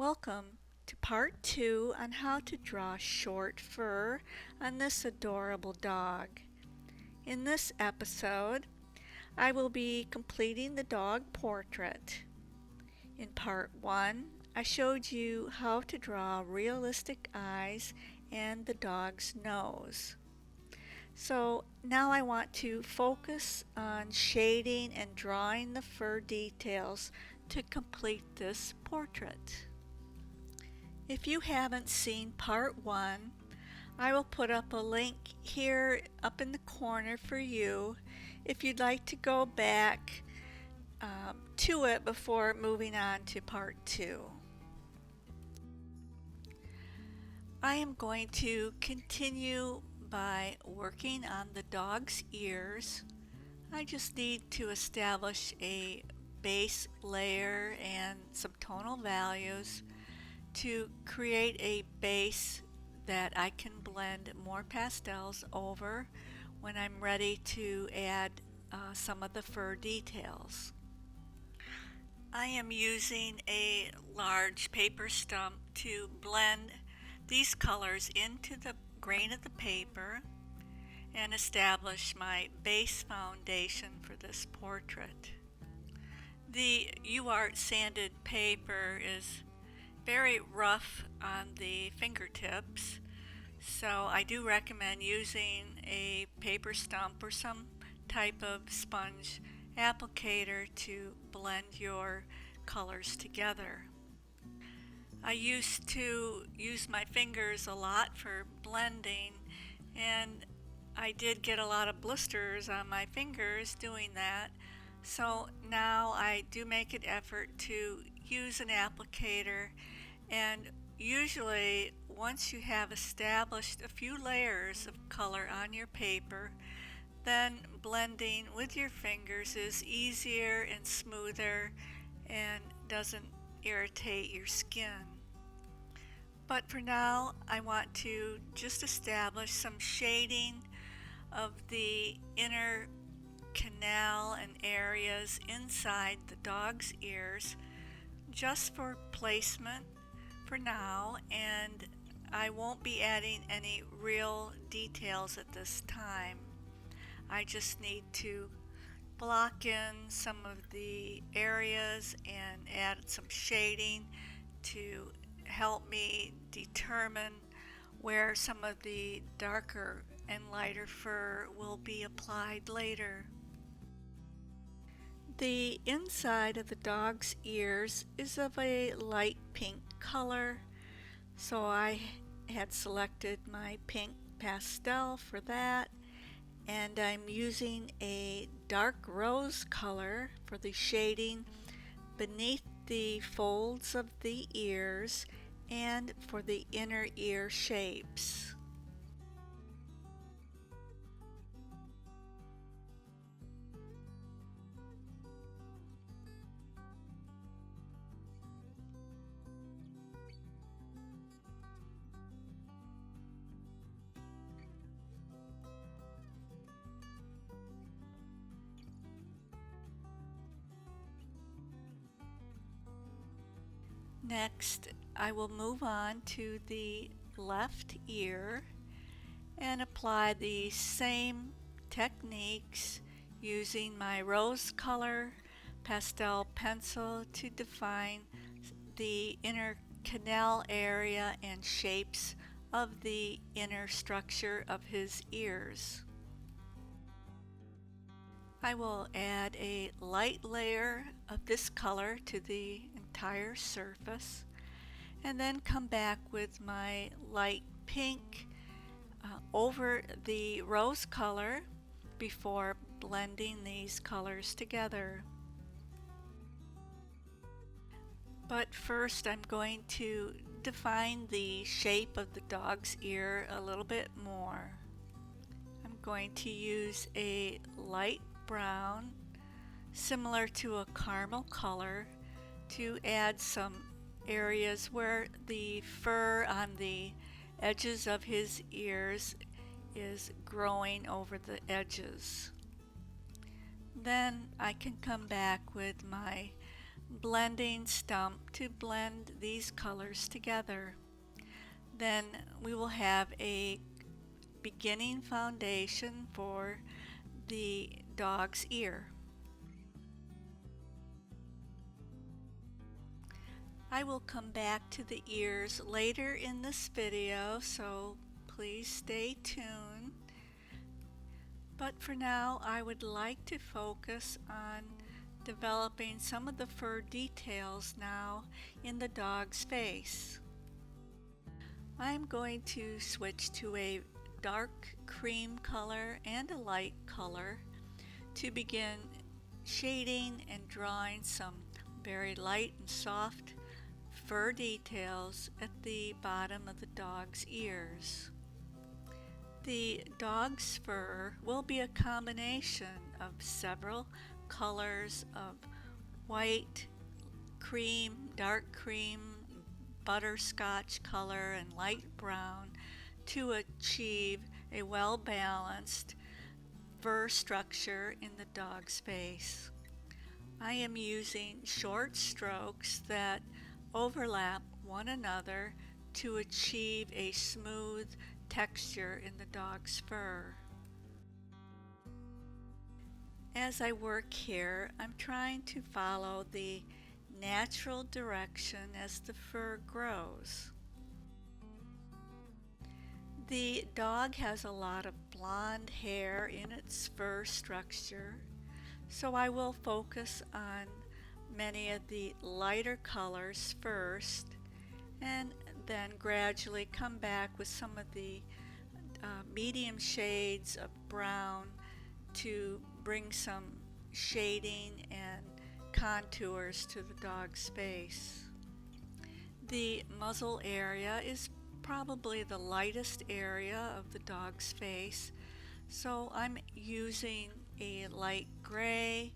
Welcome to part 2 on how to draw short fur on this adorable dog. In this episode, I will be completing the dog portrait. In part 1, I showed you how to draw realistic eyes and the dog's nose. So now I want to focus on shading and drawing the fur details to complete this portrait. If you haven't seen part 1, I will put up a link here up in the corner for you if you'd like to go back to it before moving on to part 2. I am going to continue by working on the dog's ears. I just need to establish a base layer and some tonal values to create a base that I can blend more pastels over when I'm ready to add some of the fur details. I am using a large paper stump to blend these colors into the grain of the paper and establish my base foundation for this portrait. The Uart sanded paper is very rough on the fingertips, so I do recommend using a paper stump or some type of sponge applicator to blend your colors together. I used to use my fingers a lot for blending, and I did get a lot of blisters on my fingers doing that. So now I do make an effort to use an applicator, and usually once you have established a few layers of color on your paper, then blending with your fingers is easier and smoother and doesn't irritate your skin. But for now, I want to just establish some shading of the inner canal and areas inside the dog's ears just for placement for now, and I won't be adding any real details at this time. I just need to block in some of the areas and add some shading to help me determine where some of the darker and lighter fur will be applied later. The inside of the dog's ears is of a light pink color, so I had selected my pink pastel for that, and I'm using a dark rose color for the shading beneath the folds of the ears and for the inner ear shapes. Next, I will move on to the left ear and apply the same techniques using my rose color pastel pencil to define the inner canal area and shapes of the inner structure of his ears. I will add a light layer of this color to the entire surface and then come back with my light pink over the rose color before blending these colors together. But first I'm going to define the shape of the dog's ear a little bit more. I'm going to use a light brown, similar to a caramel color, to add some areas where the fur on the edges of his ears is growing over the edges. Then I can come back with my blending stump to blend these colors together. Then we will have a beginning foundation for the dog's ear. I will come back to the ears later in this video, so please stay tuned. But for now, I would like to focus on developing some of the fur details now in the dog's face. I'm going to switch to a dark cream color and a light color to begin shading and drawing some very light and soft fur details at the bottom of the dog's ears. The dog's fur will be a combination of several colors of white, cream, dark cream, butterscotch color, and light brown to achieve a well-balanced fur structure in the dog's face. I am using short strokes that overlap one another to achieve a smooth texture in the dog's fur. As I work here, I'm trying to follow the natural direction as the fur grows. The dog has a lot of blonde hair in its fur structure, so I will focus on many of the lighter colors first and then gradually come back with some of the medium shades of brown to bring some shading and contours to the dog's face. The muzzle area is probably the lightest area of the dog's face, so I'm using a light gray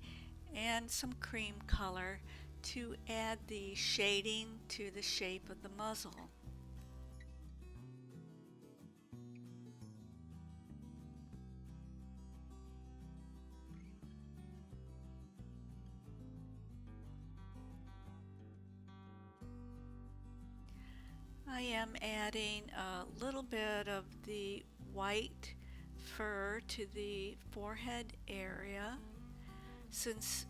and some cream color to add the shading to the shape of the muzzle. I am adding a little bit of the white fur to the forehead area, since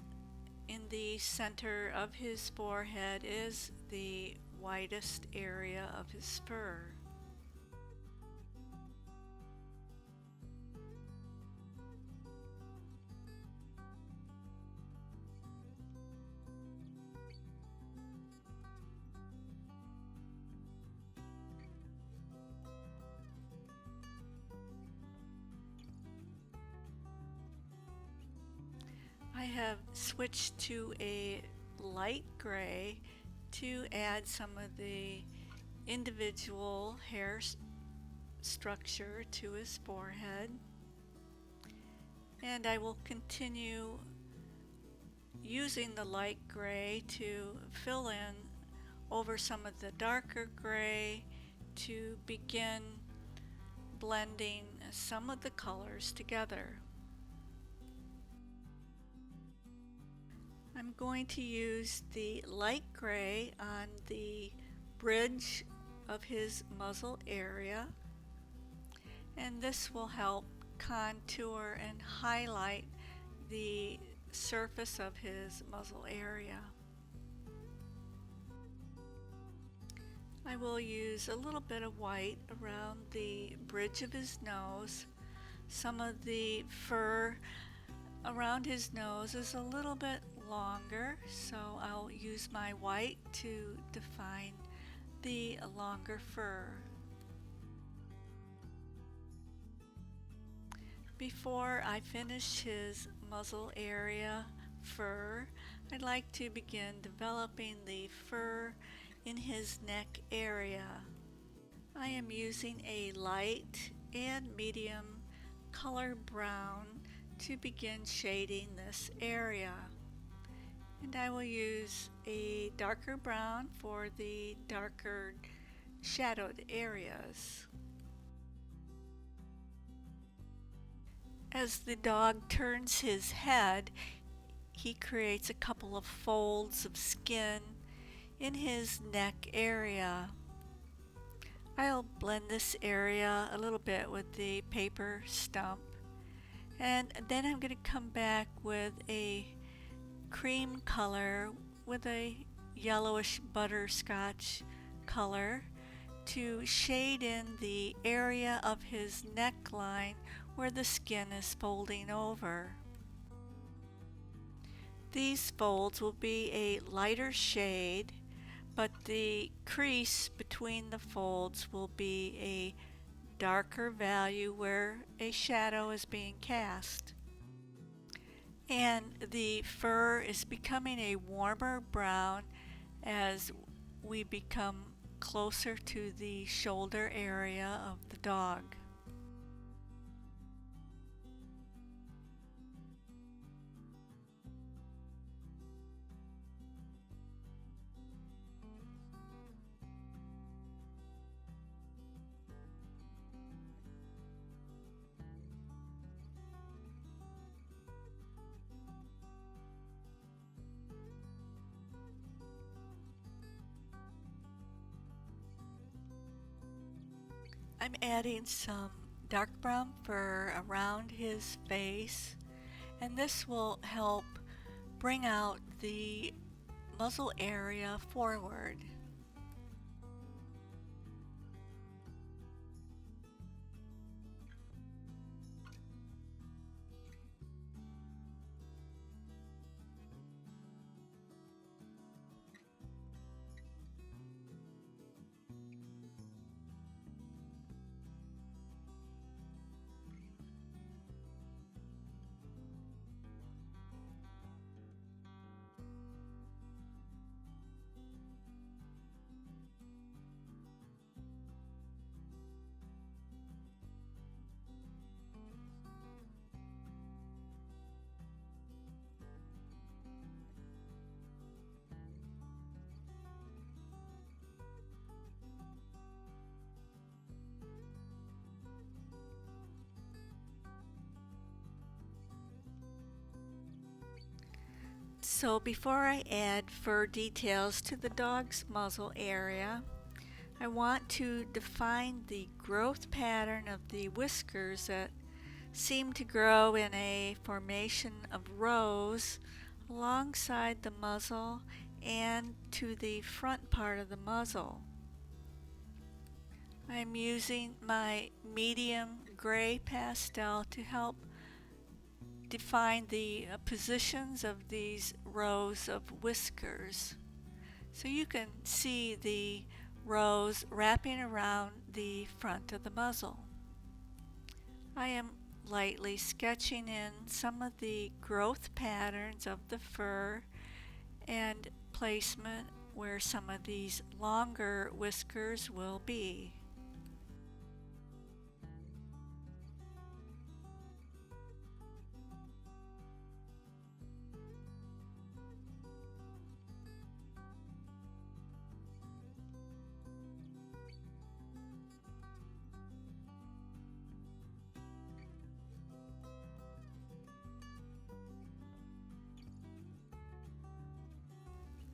in the center of his forehead is the whitest area of his fur. I have switched to a light gray to add some of the individual hair structure to his forehead, and I will continue using the light gray to fill in over some of the darker gray to begin blending some of the colors together. I'm going to use the light gray on the bridge of his muzzle area, and this will help contour and highlight the surface of his muzzle area. I will use a little bit of white around the bridge of his nose. Some of the fur around his nose is a little bit longer, so I'll use my white to define the longer fur. Before I finish his muzzle area fur, I'd like to begin developing the fur in his neck area. I am using a light and medium color brown to begin shading this area. And I will use a darker brown for the darker shadowed areas. As the dog turns his head, he creates a couple of folds of skin in his neck area. I'll blend this area a little bit with the paper stump, and then I'm going to come back with a cream color with a yellowish butterscotch color to shade in the area of his neckline where the skin is folding over. These folds will be a lighter shade, but the crease between the folds will be a darker value where a shadow is being cast. And the fur is becoming a warmer brown as we become closer to the shoulder area of the dog. I'm adding some dark brown fur around his face, and this will help bring out the muzzle area forward. So before I add fur details to the dog's muzzle area, I want to define the growth pattern of the whiskers that seem to grow in a formation of rows alongside the muzzle and to the front part of the muzzle. I'm using my medium gray pastel to help define the positions of these rows of whiskers. So you can see the rows wrapping around the front of the muzzle. I am lightly sketching in some of the growth patterns of the fur and placement where some of these longer whiskers will be.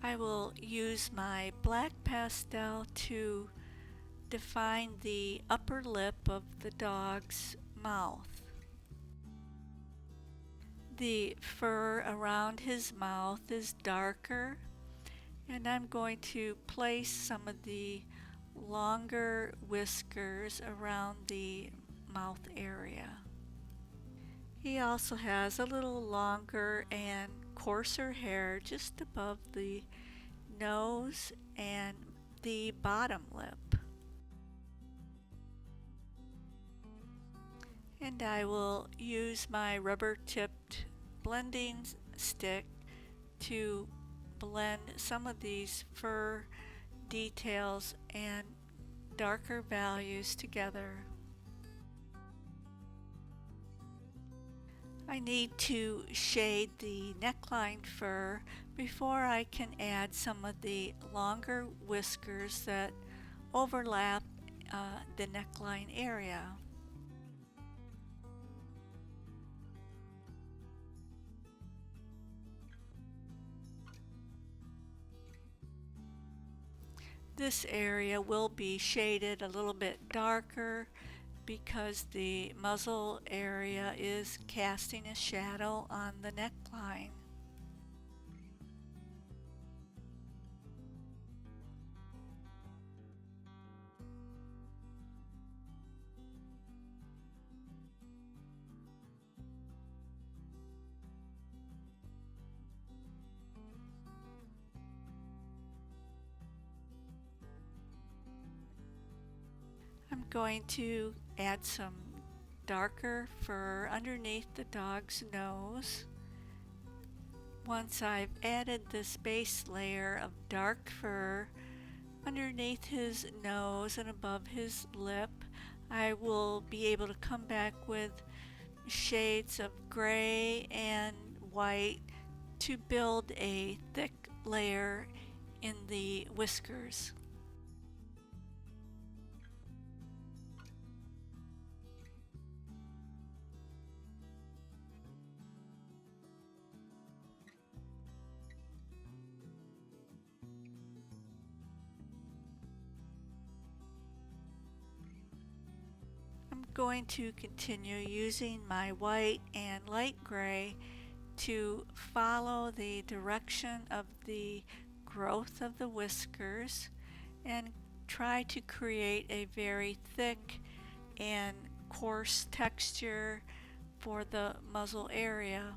I will use my black pastel to define the upper lip of the dog's mouth. The fur around his mouth is darker, and I'm going to place some of the longer whiskers around the mouth area. He also has a little longer and coarser hair just above the nose and the bottom lip. And I will use my rubber-tipped blending stick to blend some of these fur details and darker values together. I need to shade the neckline fur before I can add some of the longer whiskers that overlap the neckline area. This area will be shaded a little bit darker because the muzzle area is casting a shadow on the neckline. I'm going to add some darker fur underneath the dog's nose. Once I've added this base layer of dark fur underneath his nose and above his lip, I will be able to come back with shades of gray and white to build a thick layer in the whiskers. I'm going to continue using my white and light gray to follow the direction of the growth of the whiskers and try to create a very thick and coarse texture for the muzzle area.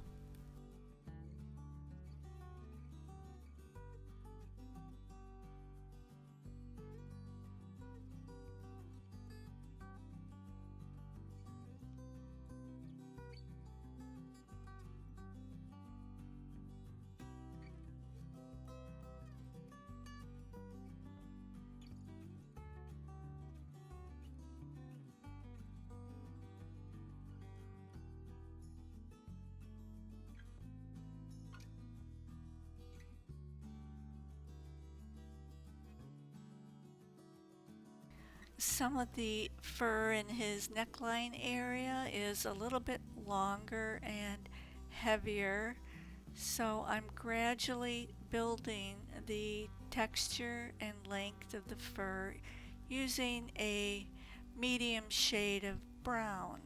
Some of the fur in his neckline area is a little bit longer and heavier, so I'm gradually building the texture and length of the fur using a medium shade of brown.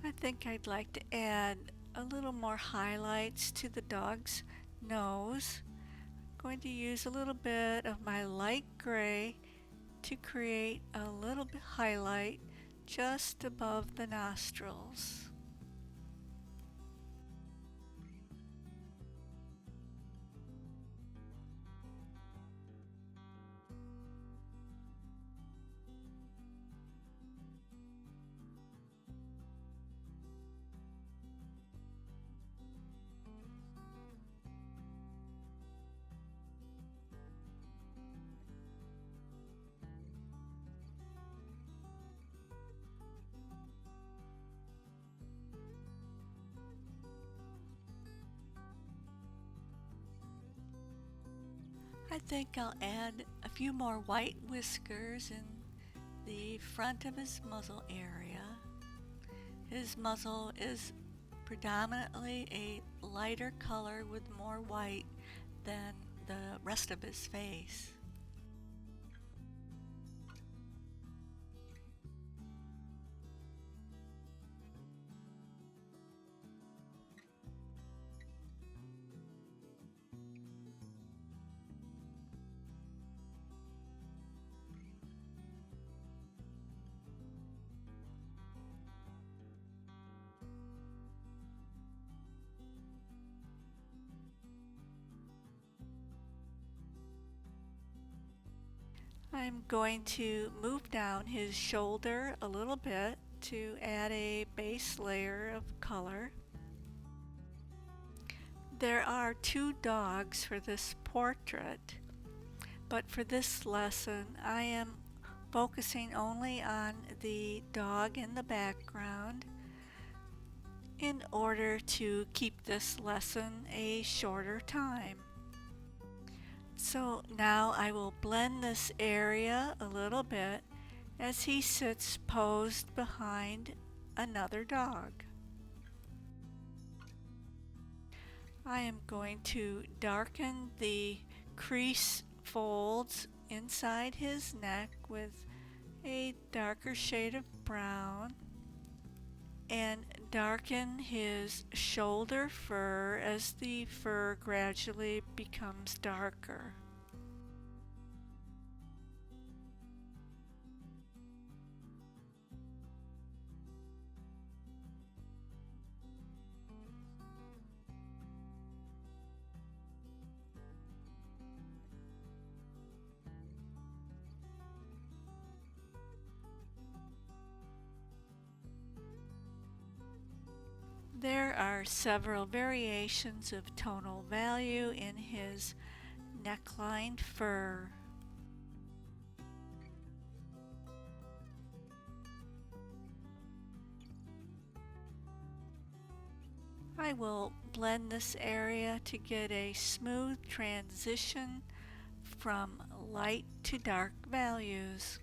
I think I'd like to add a little more highlights to the dog's nose. I'm going to use a little bit of my light gray to create a little bit highlight just above the nostrils. I think I'll add a few more white whiskers in the front of his muzzle area. His muzzle is predominantly a lighter color with more white than the rest of his face. I'm going to move down his shoulder a little bit to add a base layer of color. There are two dogs for this portrait, but for this lesson I am focusing only on the dog in the background in order to keep this lesson a shorter time. So now I will blend this area a little bit as he sits posed behind another dog. I am going to darken the crease folds inside his neck with a darker shade of brown and darken his shoulder fur as the fur gradually becomes darker. There are several variations of tonal value in his neckline fur. I will blend this area to get a smooth transition from light to dark values.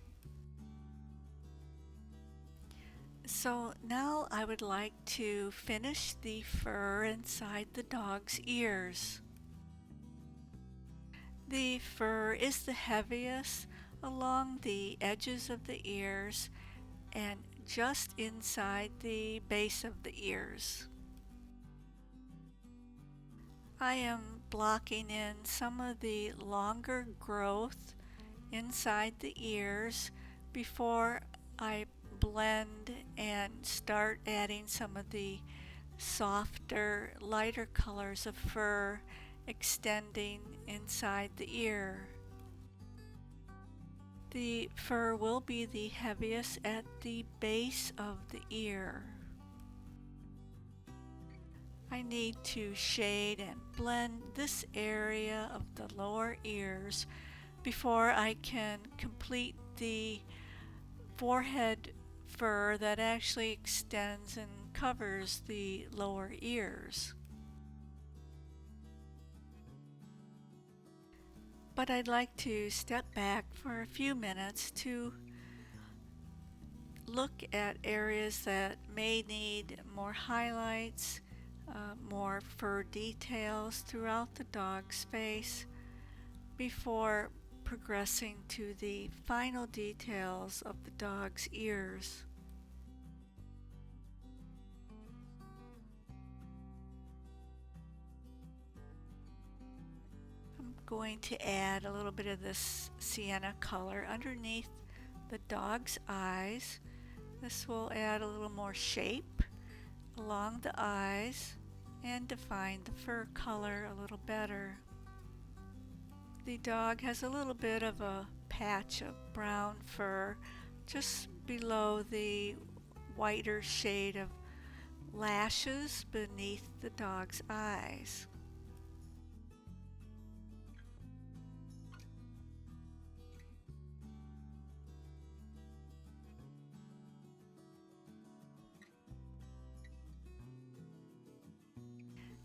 So now I would like to finish the fur inside the dog's ears. The fur is the heaviest along the edges of the ears and just inside the base of the ears. I am blocking in some of the longer growth inside the ears before I blend and start adding some of the softer, lighter colors of fur extending inside the ear. The fur will be the heaviest at the base of the ear. I need to shade and blend this area of the lower ears before I can complete the forehead fur that actually extends and covers the lower ears. But I'd like to step back for a few minutes to look at areas that may need more highlights, more fur details throughout the dog's face before progressing to the final details of the dog's ears. I'm going to add a little bit of this sienna color underneath the dog's eyes. This will add a little more shape along the eyes and define the fur color a little better. The dog has a little bit of a patch of brown fur just below the whiter shade of lashes beneath the dog's eyes.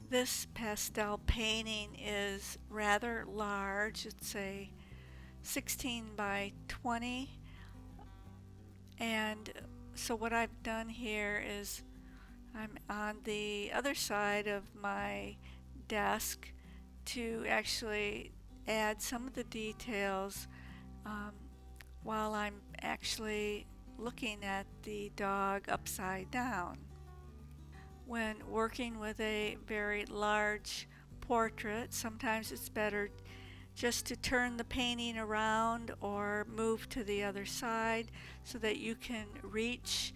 This pastel painting is rather large. It's a 16 by 20, and so what I've done here is I'm on the other side of my desk to actually add some of the details while I'm actually looking at the dog upside down. When working with a very large portrait, sometimes it's better just to turn the painting around or move to the other side so that you can reach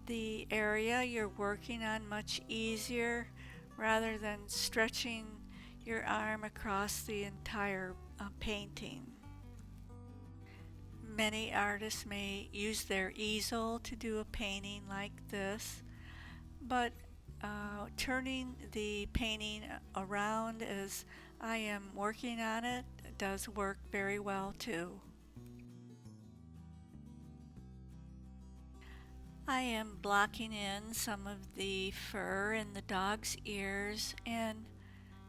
the area you're working on much easier rather than stretching your arm across the entire painting. Many artists may use their easel to do a painting like this, but Turning the painting around as I am working on it does work very well too. I am blocking in some of the fur in the dog's ears and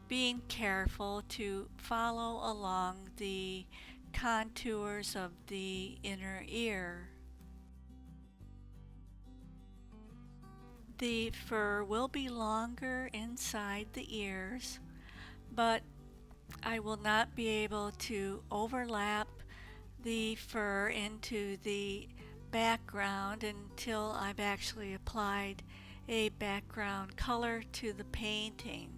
being careful to follow along the contours of the inner ear. The fur will be longer inside the ears, but I will not be able to overlap the fur into the background until I've actually applied a background color to the painting.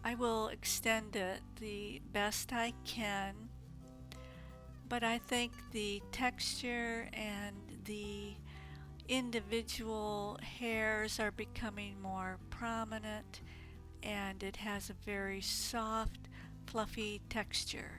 I will extend it the best I can, but I think the texture and the individual hairs are becoming more prominent, and it has a very soft, fluffy texture.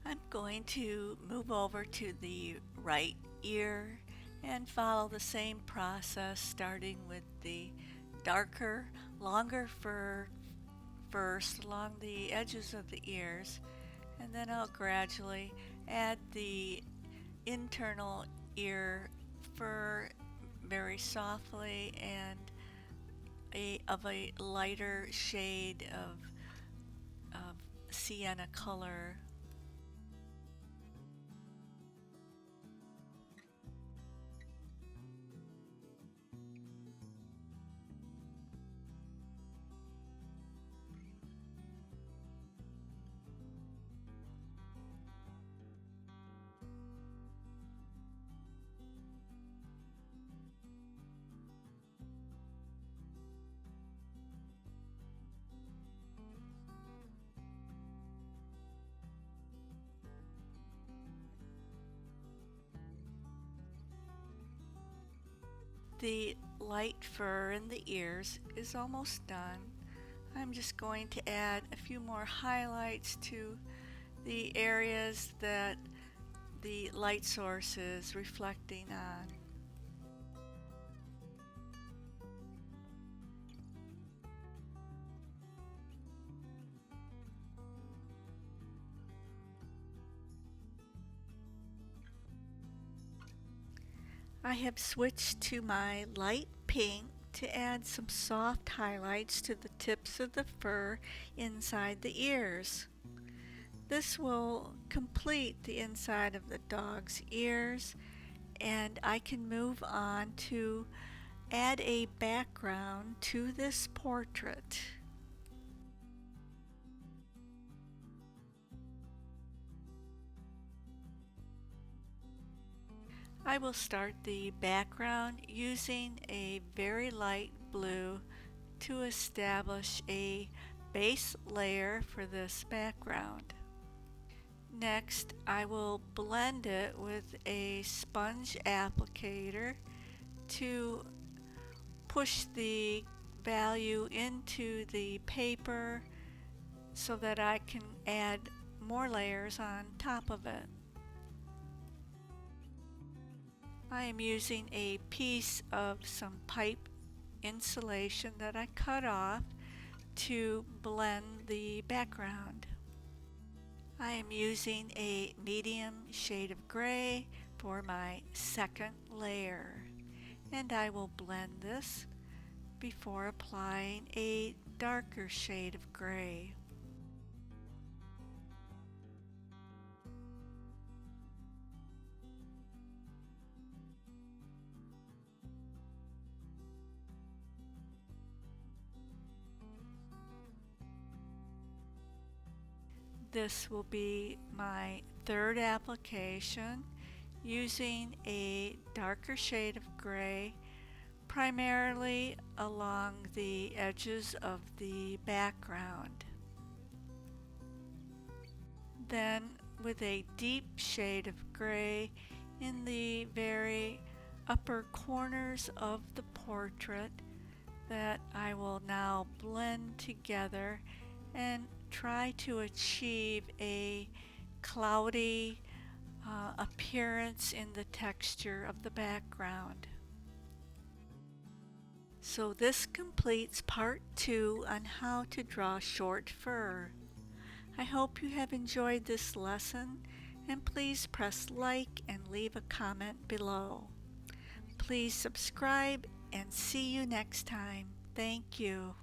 I'm going to move over to the right ear and follow the same process, starting with the darker, longer fur first along the edges of the ears, and then I'll gradually add the internal ear fur very softly and of a lighter shade of sienna color. The light fur in the ears is almost done. I'm just going to add a few more highlights to the areas that the light source is reflecting on. I have switched to my light pink to add some soft highlights to the tips of the fur inside the ears. This will complete the inside of the dog's ears, and I can move on to add a background to this portrait. I will start the background using a very light blue to establish a base layer for this background. Next, I will blend it with a sponge applicator to push the value into the paper so that I can add more layers on top of it. I am using a piece of some pipe insulation that I cut off to blend the background. I am using a medium shade of gray for my second layer, and I will blend this before applying a darker shade of gray. This will be my third application using a darker shade of gray, primarily along the edges of the background. Then with a deep shade of gray in the very upper corners of the portrait that I will now blend together and try to achieve a cloudy appearance in the texture of the background. So this completes part 2 on how to draw short fur. I hope you have enjoyed this lesson, and please press like and leave a comment below. Please subscribe and see you next time. Thank you.